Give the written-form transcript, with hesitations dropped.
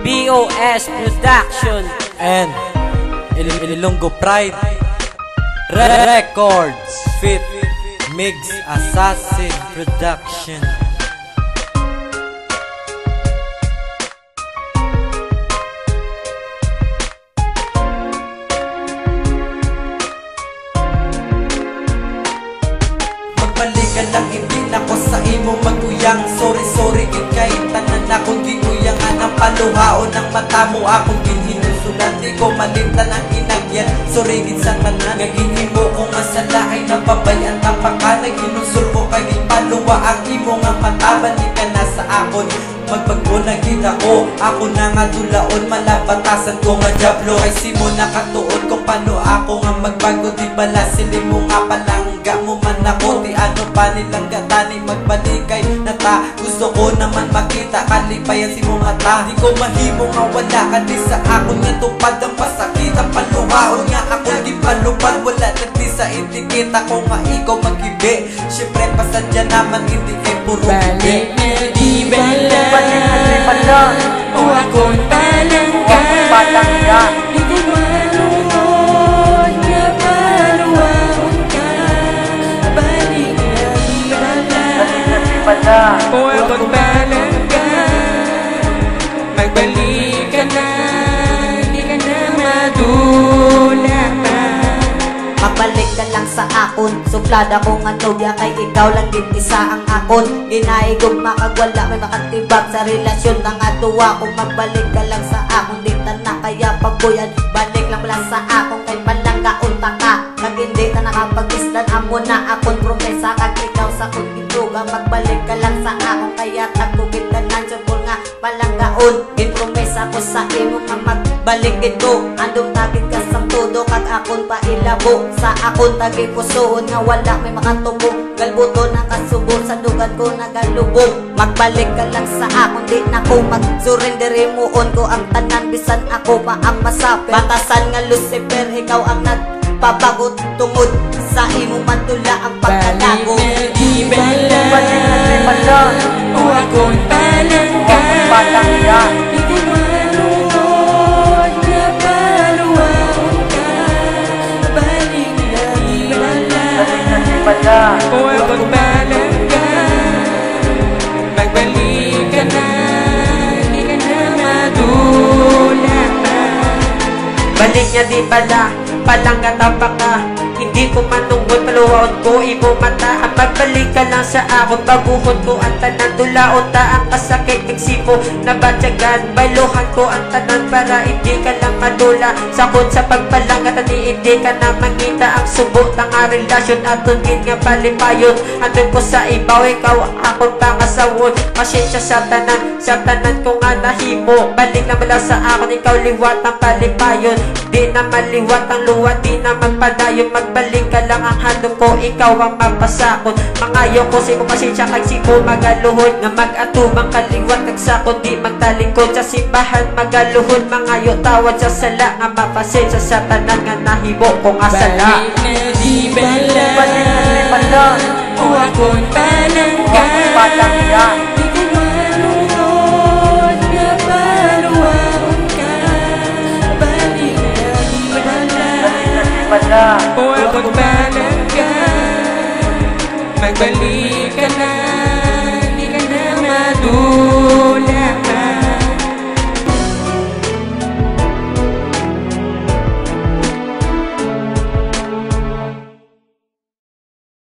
BOS Production and Ilonggo Pride Records Fit Mix Assassin Production. Magbalikan lang hindi na ko sa imo maguyang. Sorry gid kay tanan akong giguyangan. Ang paluhaon ng mata mo akong ginhinusulan. Di ko malimtan ang inagyan. Sorry gid sa tanan gagihimo ko nga sala ay napabayan. Tapaka naghinusol ko kay paluwa ang imo nga mata. Balik ka na sa akon magpagbo na gid ako na nga dulaon. Malabatasan ko nga diablo kay simo nakatuon kung paano ako nga magbago. Di bala sili mo nga palangga mo man ako. Di ano pa nilang gatani magbalikay na ta. Gusto ko naman makita kalipayan si mo nga ta. Di ko mahimo nga wala ka di sa akon nga tupad. Ang pasakit ang paluhaon nga ako di palupad. Wala nagdi sa itikita ko nga ikaw magibi. Siyempre pasadya naman hindi kay puro balik na di bala o ako'y palangga. Hindi malungkot na paluwaon ka. Balik na di bala o ako'y palangga. Magbalik ka na, hindi ka na madula pa. Magbalik ka lang sa akon. Suplada ko nga nobya kay ikaw lang din isa ang akon. Ginaigog makagwala may makatibag sa relasyon na nga tuwa. Kung magbalik ka lang sa akon di ta na kaya pagbuyan. Balik lang pala sa akon kay palangga unta ka. Kag hindi ka nakapag-islan amo na akon promesa. Kag ikaw sa kong gituga. Magbalik ka lang sa akon kaya tagugit ka nan sugol nga palanggaon. Ginpromesa ko sa imo nga magbalik ito. Andong tagit ka sa todo kag akon pa ilabo. Sa akon tagi pusoon nga wala may makatubog. Galbuto na kasubo sa dugan ko nagalubog. Magbalik ka lang sa akon di na ko mag-surrender. Imuon ko ang tanan bisan ako pa ang masapi. Batasan nga Lucifer ikaw ang nagpapagot tungod sa imo matula ang pagkalago. Balik na di bala o ako'y palangga. Hindi malungkot na paluwaon ka. Balik na di bala o ako'y palangga. Magbalik ka na, hindi ka na madula pa. Balik niya di bala, palangga tapaka. Hindi ko manunggot, paluwaon ko imo mata. Ang magbalik ka lang sa akon, baguhon ko ang tanan. Dulaon ta ang kasakit ng sipo na batyagan. Bailuhan ko ang tanan para hindi ka lang madula. Sakot sa pagpalangga tani hindi ka na mangita. Ang subo ng nga relasyon aton gin nga palipayon. Andun ko sa ibaw, ikaw akong pangasawon. Pasensya sa tanan ko nga nahimo. Balik lang pala sa akon, ikaw liwat ang palipayon. Di na maliwat ang luwa, di na magpadayon. Magbalik ka lang ang handong ko, ikaw ang mapasakot. Mangayo ko si mo pasensya kag si mo magaluhod. Nga mag-atubang kaliwat nagsakot, di magtalingkod sa simbahan magaluhod. Mangayo tawad sa sala, nga mapasensya sa tanan nga nahimo ko nga sala. Balik na di bala o ako'y palangga.